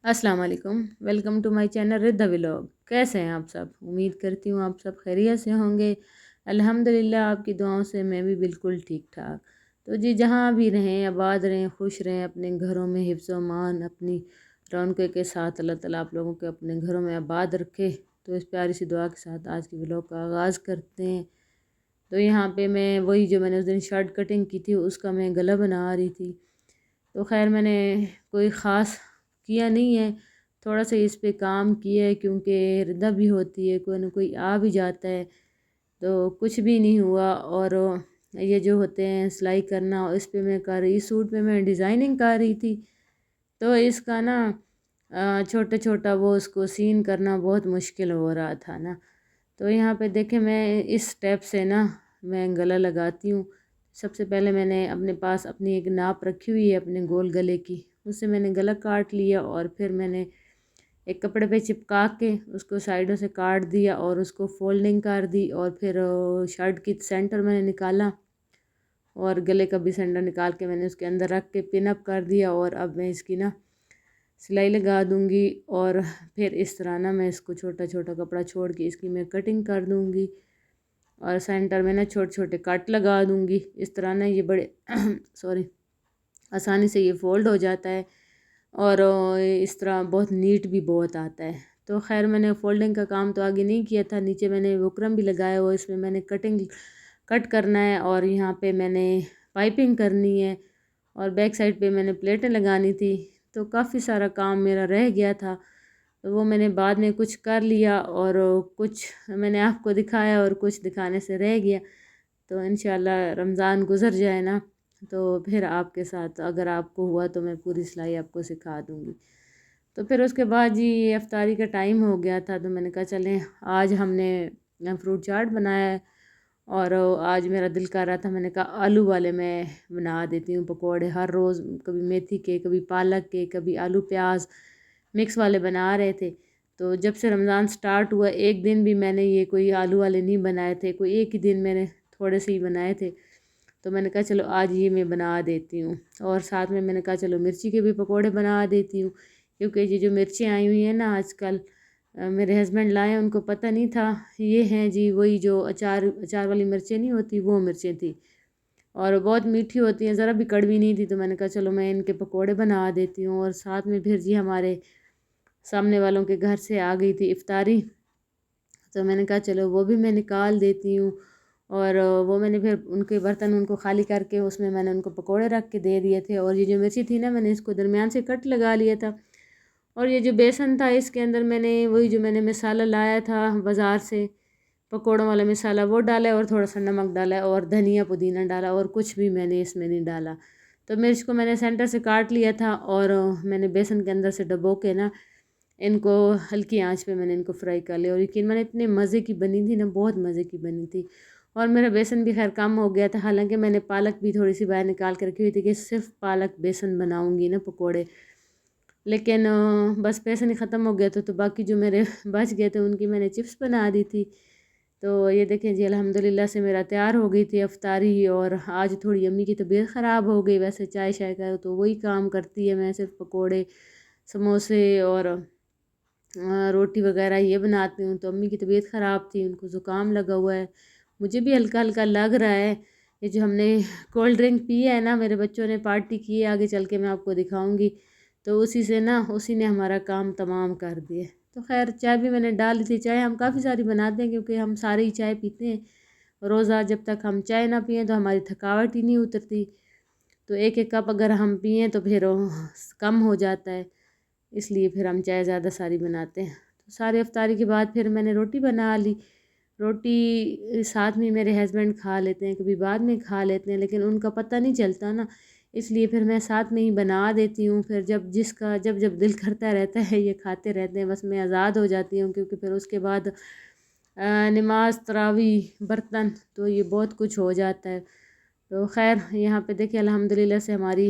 अस्सलाम वालेकुम। Welcome to my channel Riddha vlog. कैसे हैं आप सब? उम्मीद करती हूँ आप सब खैरियत से होंगे। अल्हम्दुलिल्लाह आपकी दुआओं से मैं भी बिल्कुल ठीक ठाक। तो जी जहाँ भी रहें, आबाद रहें, खुश रहें, अपने घरों में हिफ्ज़ व अमान अपनी रौनक़ के साथ अल्लाह ताला आप लोगों के अपने घरों में आबाद रखे। तो इस प्यारी सी दुआ के साथ आज की व्लॉग का आगाज़ करते हैं। तो यहाँ पे मैं वही जो मैंने उस दिन शर्ट कटिंग की थी उसका मैं गला बना रही थी। तो खैर मैंने कोई ख़ास किया नहीं है, थोड़ा सा इस पे काम किया है क्योंकि रिदा भी होती है, कोई ना कोई आ भी जाता है तो कुछ भी नहीं हुआ। और ये जो होते हैं सिलाई करना, इस पे मैं कर रही, इस सूट पे मैं डिज़ाइनिंग कर रही थी। तो इसका ना छोटा छोटा वो उसको सीन करना बहुत मुश्किल हो रहा था ना। तो यहाँ पे देखें मैं इस स्टेप से ना मैं गला लगाती हूँ। सबसे पहले मैंने अपने पास अपनी एक नाप रखी हुई है अपने गोल गले की, उससे मैंने गला काट लिया और फिर मैंने एक कपड़े पे चिपका के उसको साइडों से काट दिया और उसको फोल्डिंग कर दी। और फिर शर्ट की सेंटर मैंने निकाला और गले का भी सेंटर निकाल के मैंने उसके अंदर रख के पिन अप कर दिया। और अब मैं इसकी ना सिलाई लगा दूँगी और फिर इस तरह ना मैं इसको छोटा छोटा कपड़ा छोड़ के इसकी मैं कटिंग कर दूँगी और सेंटर में ना छोटे छोटे कट लगा दूँगी। इस तरह ना ये बड़े सॉरी आसानी से ये फ़ोल्ड हो जाता है और इस तरह बहुत नीट भी बहुत आता है। तो खैर मैंने फ़ोल्डिंग का काम तो आगे नहीं किया था, नीचे मैंने बुकरम भी लगाया हुआ, इसमें मैंने कट करना है और यहाँ पे मैंने पाइपिंग करनी है और बैक साइड पे मैंने प्लेटें लगानी थी। तो काफ़ी सारा काम मेरा रह गया था, तो वो मैंने बाद में कुछ कर लिया और कुछ मैंने आपको दिखाया और कुछ दिखाने से रह गया। तो इंशाल्लाह रमज़ान गुज़र जाए ना तो फिर आपके साथ अगर आपको हुआ तो मैं पूरी सिलाई आपको सिखा दूँगी। तो फिर उसके बाद जी ये इफ्तारी का टाइम हो गया था, तो मैंने कहा चलें आज हमने फ्रूट चाट बनाया है और आज मेरा दिल कर रहा था, मैंने कहा आलू वाले मैं बना देती हूँ पकोड़े। हर रोज़ कभी मेथी के, कभी पालक के, कभी आलू प्याज मिक्स वाले बना रहे थे। तो जब से रमज़ान स्टार्ट हुआ एक दिन भी मैंने ये कोई आलू वाले नहीं बनाए थे, कोई एक ही दिन मैंने थोड़े से ही बनाए थे। तो मैंने कहा चलो आज ये मैं बना देती हूँ और साथ में मैंने कहा चलो मिर्ची के भी पकोड़े बना देती हूँ क्योंकि ये जो मिर्चें आई हुई हैं ना आजकल, मेरे हस्बैंड लाए, उनको पता नहीं था ये हैं जी वही जो अचार अचार वाली मिर्चें नहीं होती, वो मिर्चें थी और बहुत मीठी होती हैं, ज़रा भी कड़वी नहीं थी। तो मैंने कहा चलो मैं इनके पकोड़े बना देती हूँ। और साथ में फिर जी हमारे सामने वालों के घर से आ गई थी इफ्तारी, तो मैंने कहा चलो वो भी मैं निकाल देती हूँ। और वो मैंने फिर उनके बर्तन उनको खाली करके उसमें मैंने उनको पकोड़े रख के दे दिए थे। और ये जो मिर्ची थी ना मैंने इसको दरमियान से कट लगा लिया था। और ये जो बेसन था इसके अंदर मैंने वही जो मैंने मसाला लाया था बाज़ार से, पकोड़ों वाला मसाला, वो डाला है और थोड़ा सा नमक डाला है और धनिया पुदीना डाला और कुछ भी मैंने इसमें नहीं डाला। तो मिर्च को मैंने सेंटर से काट लिया था और मैंने बेसन के अंदर से डबो के ना इनको हल्की आंच पे मैंने इनको फ्राई कर लिया। और यकीन मैंने इतने मज़े की बनी थी ना, बहुत मज़े की बनी थी। और मेरा बेसन भी खैर कम हो गया था, हालांकि मैंने पालक भी थोड़ी सी बाहर निकाल के रखी हुई थी कि सिर्फ पालक बेसन बनाऊंगी ना पकोड़े, लेकिन बस बेसन ही ख़त्म हो गया था। तो बाकी जो मेरे बच गए थे उनकी मैंने चिप्स बना दी थी। तो ये देखें जी अल्हम्दुलिल्लाह से मेरा तैयार हो गई थी अफ्तारी। और आज थोड़ी अम्मी की तबीयत ख़राब हो गई, वैसे चाय शाय का तो वही काम करती है, मैं सिर्फ पकोड़े समोसे और रोटी वगैरह ये बनाती हूँ। तो अम्मी की तबीयत ख़राब थी, उनको ज़ुकाम लगा हुआ है, मुझे भी हल्का हल्का लग रहा है। ये जो हमने कोल्ड ड्रिंक पी है ना, मेरे बच्चों ने पार्टी की है, आगे चल के मैं आपको दिखाऊंगी, तो उसी से ना उसी ने हमारा काम तमाम कर दिया। तो खैर चाय भी मैंने डाल दी थी, चाय हम काफ़ी सारी बनाते हैं क्योंकि हम सारे ही चाय पीते हैं रोज़ा। जब तक हम चाय ना पिएँ तो हमारी थकावट ही नहीं उतरती। तो एक एक कप अगर हम पिएँ तो फिर कम हो जाता है, इसलिए फिर हम चाय ज़्यादा सारी बनाते हैं। तो सारे इफ्तारी के बाद फिर मैंने रोटी बना ली। रोटी साथ में मेरे हस्बैंड खा लेते हैं, कभी बाद में खा लेते हैं, लेकिन उनका पता नहीं चलता ना, इसलिए फिर मैं साथ में ही बना देती हूँ। फिर जब जिसका जब जब दिल करता रहता है ये खाते रहते हैं, बस मैं आज़ाद हो जाती हूँ क्योंकि फिर उसके बाद नमाज तरावी बर्तन तो ये बहुत कुछ हो जाता है। तो खैर यहाँ पे देखिए अल्हम्दुलिल्लाह से हमारी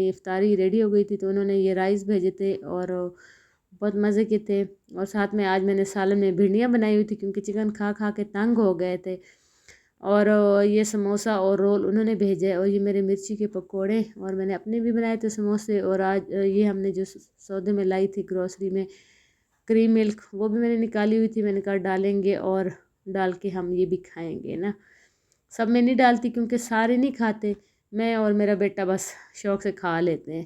इफ्तारी रेडी हो गई थी। तो उन्होंने ये राइस भेजे थे और बहुत मज़े के थे। और साथ में आज मैंने सालन में भिंडियाँ बनाई हुई थी क्योंकि चिकन खा खा के तंग हो गए थे। اور یہ سموسا اور رول انہوں نے بھیجا ہے، اور یہ میرے مرچی کے پکوڑے، اور میں نے اپنے بھی بنائے تھے سموسے، اور آج یہ ہم نے جو سودے میں لائی تھی گروسری میں کریم ملک، وہ بھی میں نے نکالی ہوئی تھی، میں نے کہا ڈالیں گے اور ڈال کے ہم یہ بھی کھائیں گے نا۔ سب میں نہیں ڈالتی کیونکہ سارے نہیں کھاتے، میں اور میرا بیٹا بس شوق سے کھا لیتے ہیں۔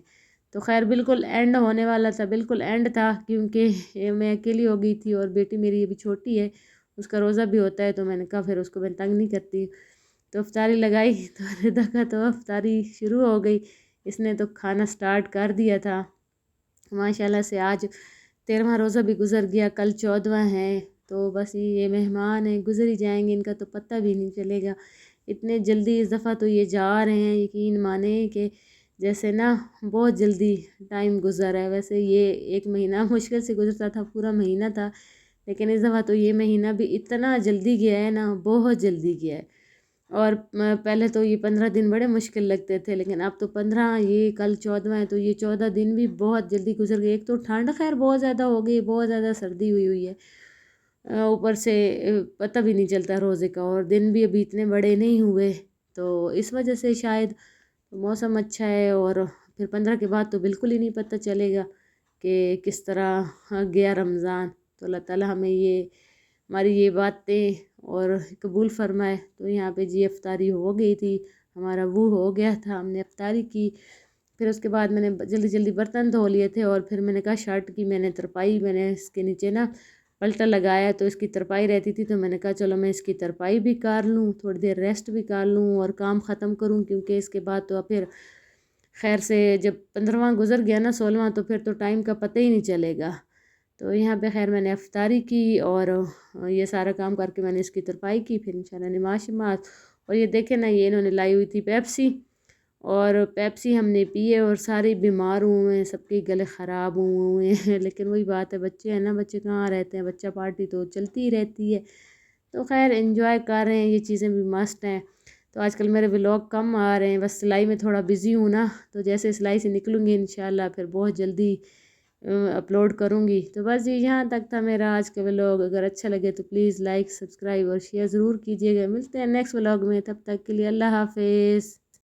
تو خیر بالکل اینڈ ہونے والا تھا، بالکل اینڈ تھا، کیونکہ میں اکیلی ہو گئی تھی اور بیٹی میری ابھی چھوٹی ہے، اس کا روزہ بھی ہوتا ہے، تو میں نے کہا پھر اس کو میں تنگ نہیں کرتی، تو افطاری لگائی تو رضا کا تو افطاری شروع ہو گئی، اس نے تو کھانا سٹارٹ کر دیا تھا ماشاءاللہ سے۔ آج 13واں روزہ بھی گزر گیا، کل 14واں ہے، تو بس یہ مہمان ہیں، گزر ہی جائیں گے، ان کا تو پتہ بھی نہیں چلے گا، اتنے جلدی اس دفعہ تو یہ جا رہے ہیں، یقین مانیں کہ جیسے نا بہت جلدی ٹائم گزر ہے۔ ویسے یہ ایک مہینہ مشکل سے گزرتا تھا، پورا مہینہ تھا، لیکن اس دفعہ تو یہ مہینہ بھی اتنا جلدی گیا ہے نا، بہت جلدی گیا ہے۔ اور پہلے تو یہ 15 دن بڑے مشکل لگتے تھے، لیکن اب تو 15، یہ کل 14واں ہے، تو یہ 14 دن بھی بہت جلدی گزر گئے۔ ایک تو ٹھنڈ خیر بہت زیادہ ہو گئی، بہت زیادہ سردی ہوئی ہے، اوپر سے پتہ بھی نہیں چلتا روزے کا، اور دن بھی ابھی اتنے بڑے نہیں ہوئے، تو اس وجہ سے شاید موسم اچھا ہے، اور پھر 15 کے بعد تو بالکل ہی نہیں پتہ چلے گا کہ کس طرح گیا رمضان۔ تو اللہ تعالی ہمیں یہ ہماری یہ باتیں اور قبول فرمائے۔ تو یہاں پہ جی افطاری ہو گئی تھی، ہمارا وہ ہو گیا تھا، ہم نے افطاری کی، پھر اس کے بعد میں نے جلدی جلدی برتن دھو لیے تھے، اور پھر میں نے کہا شرٹ کی میں نے ترپائی، میں نے اس کے نیچے نا پلٹا لگایا تو اس کی ترپائی رہتی تھی، تو میں نے کہا چلو میں اس کی ترپائی بھی کر لوں، تھوڑی دیر ریسٹ بھی کر لوں اور کام ختم کروں، کیونکہ اس کے بعد تو پھر خیر سے جب 15واں گزر گیا نا 16واں، تو پھر تو ٹائم کا پتہ ہی نہیں چلے گا۔ تو یہاں پہ خیر میں نے افطاری کی، اور یہ سارا کام کر کے میں نے اس کی ترپائی کی، پھر انشاءاللہ نماز شماز، اور یہ دیکھیں نا یہ انہوں نے لائی ہوئی تھی پیپسی، اور پیپسی ہم نے پیے اور سارے بیمار ہوئے ہیں، سب کے گلے خراب ہوئے ہیں لیکن وہی بات ہے، بچے ہیں نا، بچے کہاں رہتے ہیں، بچہ پارٹی تو چلتی ہی رہتی ہے، تو خیر انجوائے کر رہے ہیں، یہ چیزیں بھی مست ہیں۔ تو آج کل میرے ولاگ کم آ رہے ہیں، بس سلائی میں تھوڑا بزی ہوں نا، تو جیسے سلائی سے نکلوں گی انشاءاللہ پھر بہت جلدی اپلوڈ کروں گی۔ تو بس یہ یہاں تک تھا میرا آج کا ولاگ، اگر اچھا لگے تو پلیز لائک، سبسکرائب اور شیئر ضرور کیجیے گا۔ ملتے ہیں نیکسٹ ولاگ میں، تب تک کے لیے اللہ حافظ۔